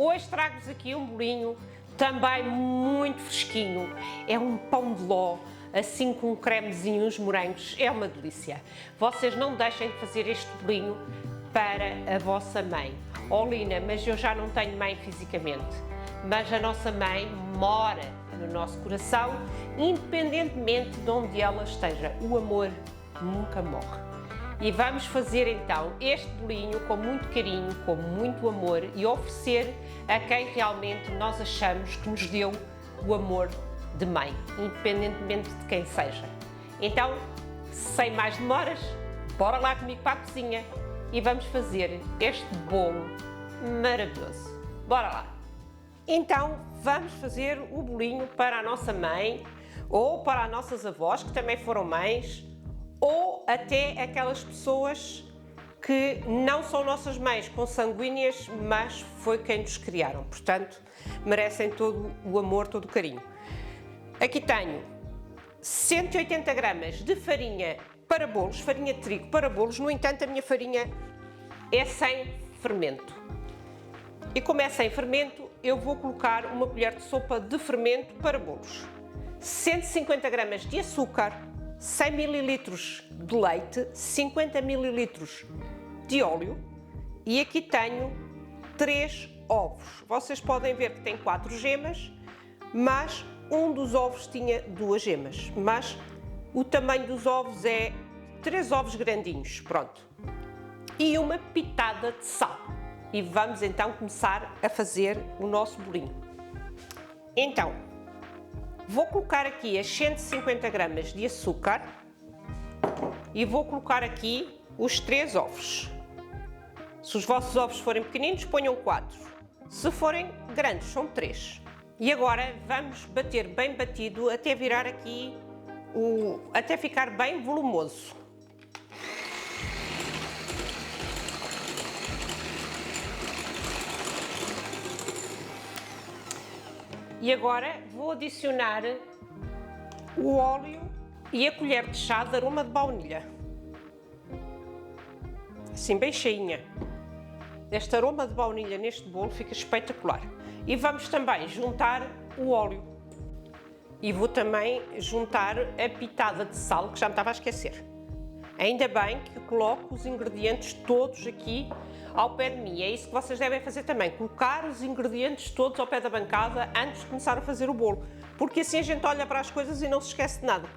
Hoje trago-vos aqui um bolinho também muito fresquinho. É um pão de ló, assim com um cremezinho, uns morangos. É uma delícia. Vocês não deixem de fazer este bolinho para a vossa mãe. Oh Lina, mas eu já não tenho mãe fisicamente. Mas a nossa mãe mora no nosso coração, independentemente de onde ela esteja. O amor nunca morre. E vamos fazer então este bolinho com muito carinho, com muito amor e oferecer a quem realmente nós achamos que nos deu o amor de mãe, independentemente de quem seja. Então, sem mais demoras, bora lá comigo para a cozinha e vamos fazer este bolo maravilhoso. Bora lá! Então, vamos fazer o bolinho para a nossa mãe ou para as nossas avós, que também foram mães, ou até aquelas pessoas que não são nossas mães consanguíneas, mas foi quem nos criaram. Portanto, merecem todo o amor, todo o carinho. Aqui tenho 180 gramas de farinha para bolos, farinha de trigo para bolos. No entanto, a minha farinha é sem fermento. E como é sem fermento, eu vou colocar uma colher de sopa de fermento para bolos. 150 gramas de açúcar, 100 ml de leite, 50 ml de óleo e aqui tenho 3 ovos. Vocês podem ver que tem 4 gemas, mas um dos ovos tinha 2 gemas, mas o tamanho dos ovos é 3 ovos grandinhos, pronto. E uma pitada de sal. E vamos então começar a fazer o nosso bolinho. Então, vou colocar aqui as 150 gramas de açúcar e vou colocar aqui os 3 ovos. Se os vossos ovos forem pequeninos, ponham 4. Se forem grandes, são 3. E agora vamos bater bem batido até virar aqui, até ficar bem volumoso. E agora vou adicionar o óleo e a colher de chá de aroma de baunilha. Assim bem cheinha. Este aroma de baunilha neste bolo fica espetacular. E vamos também juntar o óleo. E vou também juntar a pitada de sal, que já me estava a esquecer. Ainda bem que eu coloco os ingredientes todos aqui ao pé de mim. É isso que vocês devem fazer também, colocar os ingredientes todos ao pé da bancada antes de começar a fazer o bolo, porque assim a gente olha para as coisas e não se esquece de nada.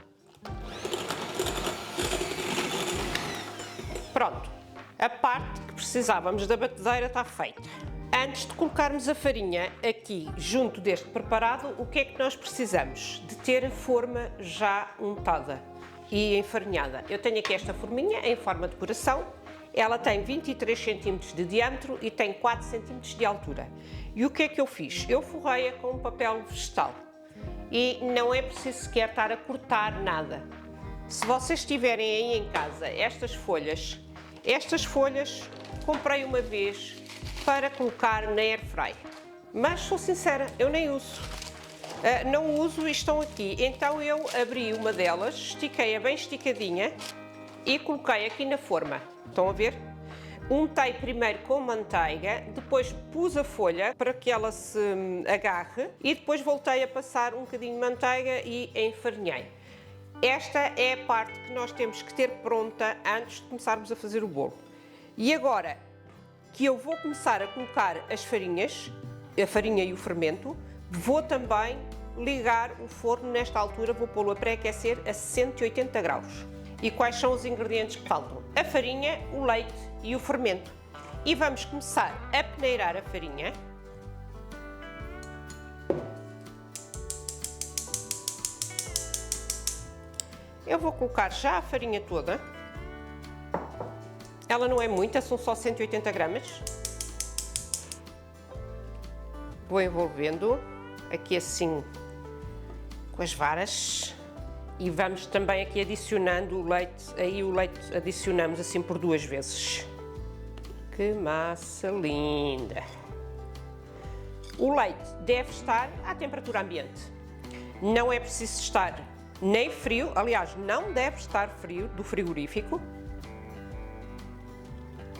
Pronto, a parte que precisávamos da batedeira está feita. Antes de colocarmos a farinha aqui junto deste preparado, o que é que nós precisamos? De ter a forma já untada e enfarinhada. Eu tenho aqui esta forminha em forma de coração. Ela tem 23 cm de diâmetro e tem 4 cm de altura. E o que é que eu fiz? Eu forrei-a com um papel vegetal. E não é preciso sequer estar a cortar nada. Se vocês tiverem aí em casa estas folhas comprei uma vez para colocar na airfryer. Mas sou sincera, eu nem uso. Não uso e estão aqui. Então eu abri uma delas, estiquei-a bem esticadinha e coloquei aqui na forma. Estão a ver? Untei primeiro com manteiga, depois pus a folha para que ela se agarre e depois voltei a passar um bocadinho de manteiga e enfarinhei. Esta é a parte que nós temos que ter pronta antes de começarmos a fazer o bolo. E agora que eu vou começar a colocar as farinhas, a farinha e o fermento, vou também ligar o forno nesta altura, vou pô-lo a pré-aquecer a 180 graus. E quais são os ingredientes que faltam? A farinha, o leite e o fermento. E vamos começar a peneirar a farinha. Eu vou colocar já a farinha toda. Ela não é muita, são só 180 gramas. Vou envolvendo aqui assim com as varas. E vamos também aqui adicionando o leite, aí o leite adicionamos assim por 2 vezes. Que massa linda! O leite deve estar à temperatura ambiente. Não é preciso estar nem frio, aliás, não deve estar frio do frigorífico.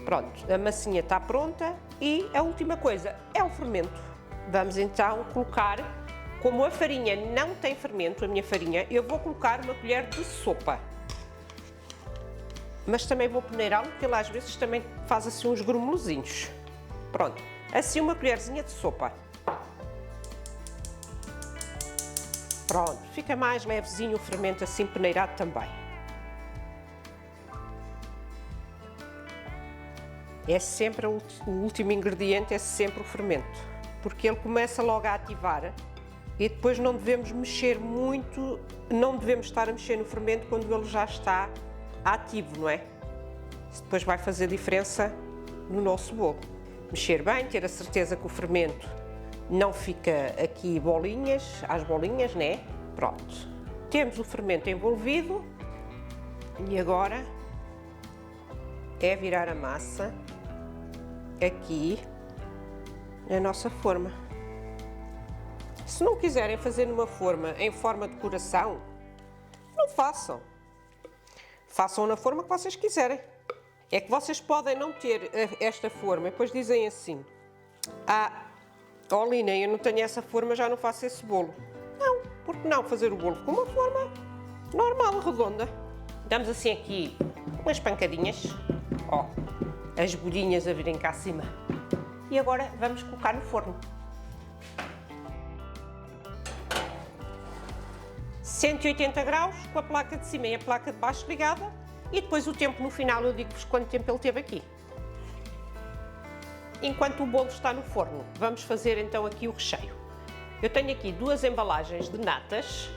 Pronto, a massinha está pronta e a última coisa é o fermento. Vamos então colocar, como a farinha não tem fermento, a minha farinha, eu vou colocar uma colher de sopa. Mas também vou peneirá-lo, porque ele às vezes também faz assim uns grumolozinhos. Pronto, assim uma colherzinha de sopa. Pronto, fica mais levezinho o fermento assim peneirado também. É sempre o último ingrediente, é sempre o fermento, porque ele começa logo a ativar e depois não devemos mexer muito, não devemos estar a mexer no fermento quando ele já está ativo, não é? Isso depois vai fazer diferença no nosso bolo. Mexer bem, ter a certeza que o fermento não fica aqui bolinhas, às bolinhas, né? Pronto. Temos o fermento envolvido e agora é virar a massa aqui na nossa forma. Se não quiserem fazer numa forma em forma de coração, não façam. Façam na forma que vocês quiserem. É que vocês podem não ter esta forma e depois dizem assim: ah, Lina, eu não tenho essa forma, já não faço esse bolo. Não, porque não fazer o bolo com uma forma normal, redonda. Damos assim aqui umas pancadinhas, ó, as bolhinhas a virem cá acima. E agora vamos colocar no forno. 180 graus, com a placa de cima e a placa de baixo ligada, e depois o tempo no final eu digo-vos quanto tempo ele teve aqui. Enquanto o bolo está no forno, vamos fazer então aqui o recheio. Eu tenho aqui duas embalagens de natas,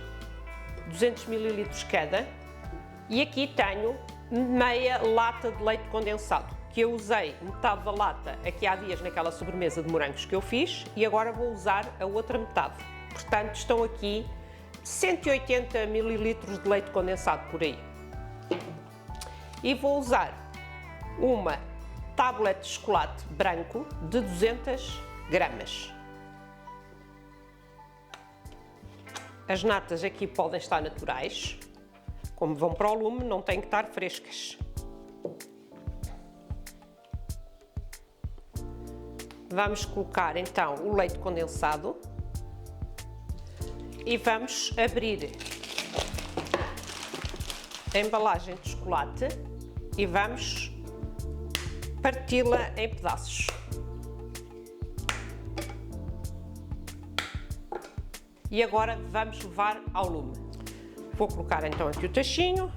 200 ml cada, e aqui tenho meia lata de leite condensado, que eu usei metade da lata aqui há dias naquela sobremesa de morangos que eu fiz e agora vou usar a outra metade. Portanto, estão aqui 180 ml de leite condensado por aí. E vou usar uma tablete de chocolate branco de 200 gramas. As natas aqui podem estar naturais, como vão para o lume, não têm que estar frescas. Vamos colocar então o leite condensado e vamos abrir a embalagem de chocolate e vamos parti-la em pedaços. E agora vamos levar ao lume. Vou colocar então aqui o tachinho.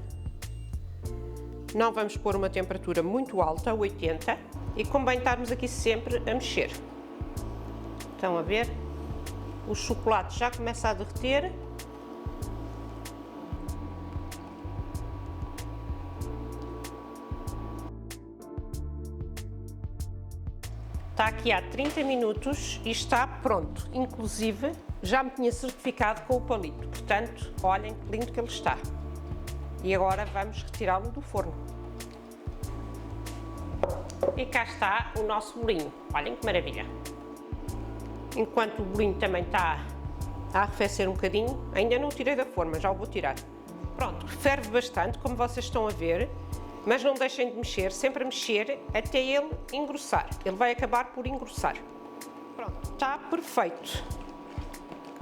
Não vamos pôr uma temperatura muito alta, 80, e convém estarmos aqui sempre a mexer. Estão a ver? O chocolate já começa a derreter. Está aqui há 30 minutos e está pronto. Inclusive, já me tinha certificado com o palito. Portanto, olhem que lindo que ele está. E agora vamos retirá-lo do forno. E cá está o nosso bolinho. Olhem que maravilha. Enquanto o bolinho também está a arrefecer um bocadinho, ainda não o tirei da forma, já o vou tirar. Pronto, ferve bastante, como vocês estão a ver, mas não deixem de mexer, sempre a mexer até ele engrossar. Ele vai acabar por engrossar. Pronto, está perfeito.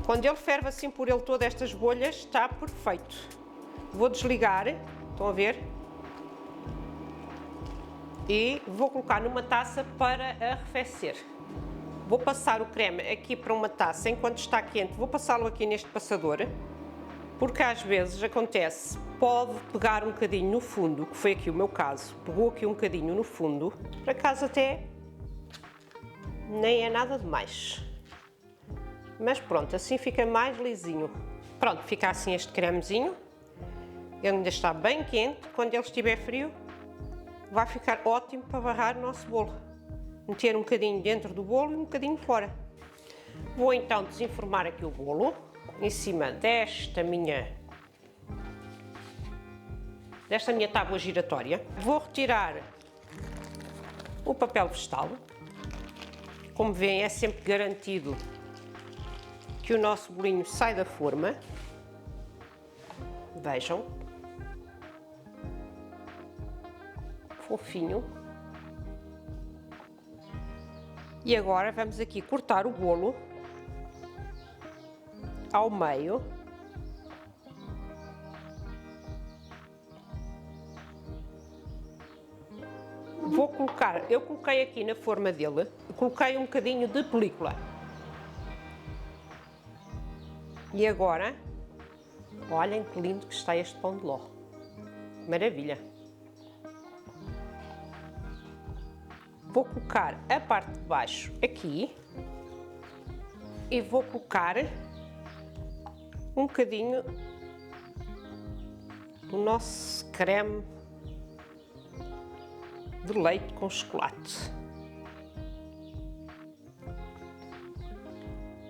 Quando ele ferve assim por ele todo, estas bolhas, está perfeito. Vou desligar, estão a ver? E vou colocar numa taça para arrefecer. Vou passar o creme aqui para uma taça, enquanto está quente, vou passá-lo aqui neste passador, porque às vezes acontece, pode pegar um bocadinho no fundo, que foi aqui o meu caso, pegou aqui um bocadinho no fundo, por acaso até nem é nada demais. Mas pronto, assim fica mais lisinho. Pronto, fica assim este cremezinho, ele ainda está bem quente, quando ele estiver frio, vai ficar ótimo para barrar o nosso bolo. Meter um bocadinho dentro do bolo e um bocadinho fora. Vou então desenformar aqui o bolo em cima desta minha tábua giratória. Vou retirar o papel vegetal. Como veem, é sempre garantido que o nosso bolinho sai da forma. Vejam. Fofinho. E agora vamos aqui cortar o bolo ao meio. Vou colocar, eu coloquei aqui na forma dele, coloquei um bocadinho de película. E agora, olhem que lindo que está este pão de ló. Maravilha! Vou colocar a parte de baixo aqui e vou colocar um bocadinho do nosso creme de leite com chocolate.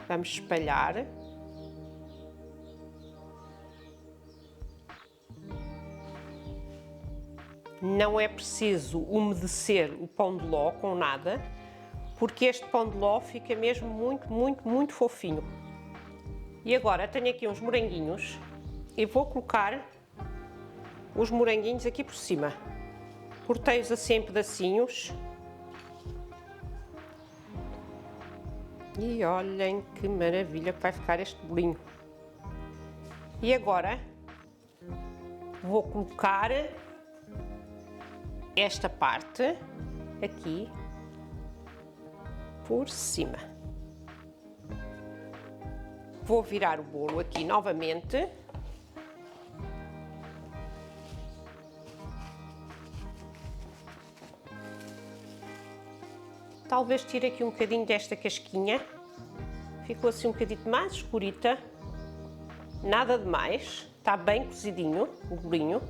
Vamos espalhar. Não é preciso umedecer o pão de ló com nada, porque este pão de ló fica mesmo muito fofinho. E agora tenho aqui uns moranguinhos e vou colocar os moranguinhos aqui por cima. Cortei-os assim em pedacinhos. E olhem que maravilha que vai ficar este bolinho. E agora vou colocar esta parte aqui por cima. Vou virar o bolo aqui novamente. Talvez tire aqui um bocadinho desta casquinha. Ficou assim um bocadinho mais escurita. Nada de mais. Está bem cozidinho o bolinho.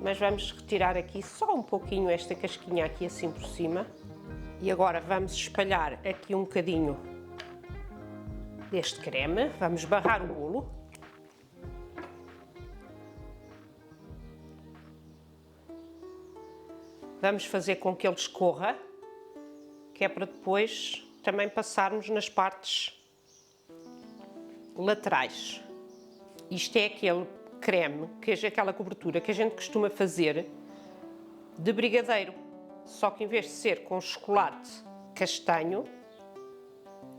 Mas vamos retirar aqui só um pouquinho esta casquinha aqui assim por cima. E agora vamos espalhar aqui um bocadinho deste creme. Vamos barrar o bolo. Vamos fazer com que ele escorra, que é para depois também passarmos nas partes laterais. Isto é aquele creme, que é aquela cobertura que a gente costuma fazer de brigadeiro, só que em vez de ser com chocolate castanho,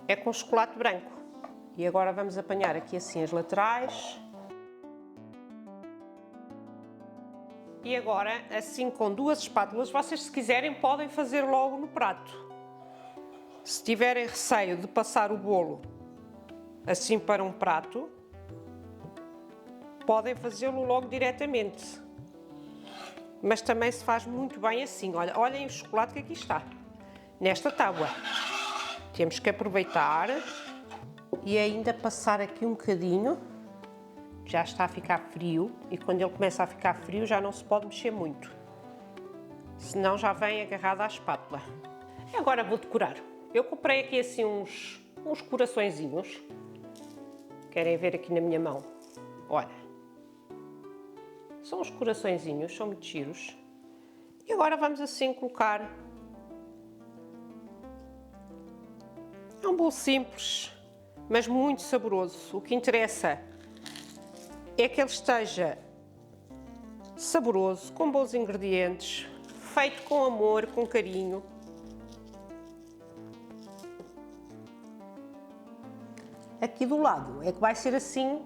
é com chocolate branco. E agora vamos apanhar aqui assim as laterais. E agora, assim com duas espátulas, vocês se quiserem podem fazer logo no prato. Se tiverem receio de passar o bolo assim para um prato, podem fazê-lo logo diretamente. Mas também se faz muito bem assim. Olhem o chocolate que aqui está, nesta tábua. Temos que aproveitar e ainda passar aqui um bocadinho. Já está a ficar frio e quando ele começa a ficar frio já não se pode mexer muito. Senão já vem agarrado à espátula. Agora vou decorar. Eu comprei aqui assim uns coraçõezinhos. Querem ver aqui na minha mão? Olha. São uns coraçõezinhos, são muito giros. E agora vamos assim colocar. É um bolo simples, mas muito saboroso. O que interessa é que ele esteja saboroso, com bons ingredientes, feito com amor, com carinho. Aqui do lado é que vai ser assim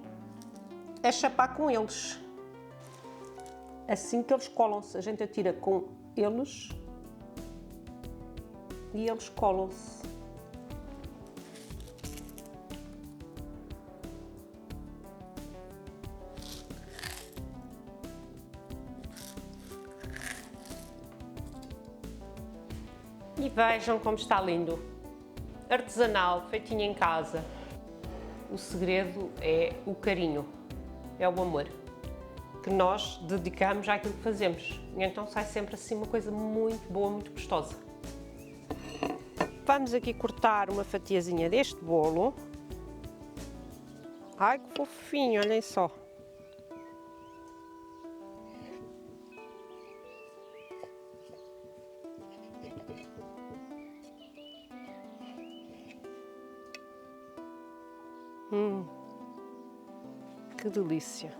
a chapar com eles. Assim que eles colam-se, a gente atira com eles e eles colam-se. E vejam como está lindo. Artesanal, feitinho em casa. O segredo é o carinho, é o amor que nós dedicamos àquilo que fazemos. E então sai sempre assim uma coisa muito boa, muito gostosa. Vamos aqui cortar uma fatiazinha deste bolo. Ai, que fofinho, olhem só. Que delícia!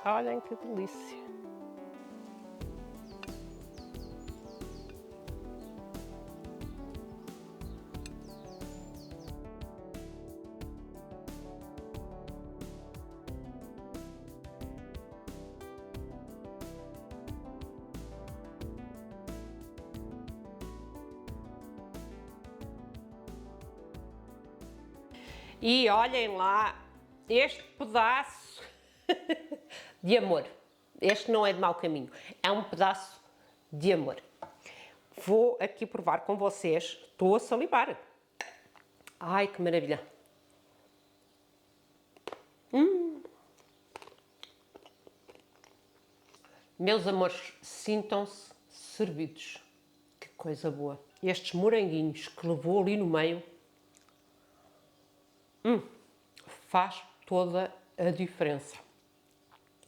Olhem que delícia! E olhem lá este pedaço de amor. Este não é de mau caminho, é um pedaço de amor. Vou aqui provar com vocês. Estou a salivar. Ai, que maravilha. Meus amores, sintam-se servidos. Que coisa boa. Estes moranguinhos que levou ali no meio, faz toda a diferença.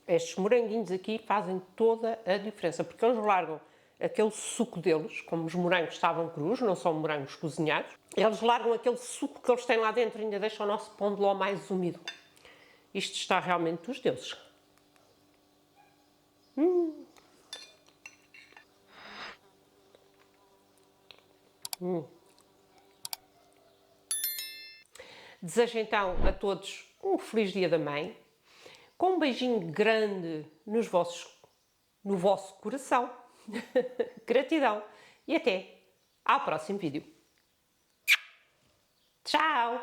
Estes moranguinhos aqui fazem toda a diferença, porque eles largam aquele suco deles, como os morangos estavam crus, não são morangos cozinhados, eles largam aquele suco que eles têm lá dentro e ainda deixam o nosso pão de ló mais úmido. Isto está realmente dos deuses. Desejo então a todos um feliz Dia da Mãe, com um beijinho grande no vosso coração. Gratidão e até ao próximo vídeo. Tchau!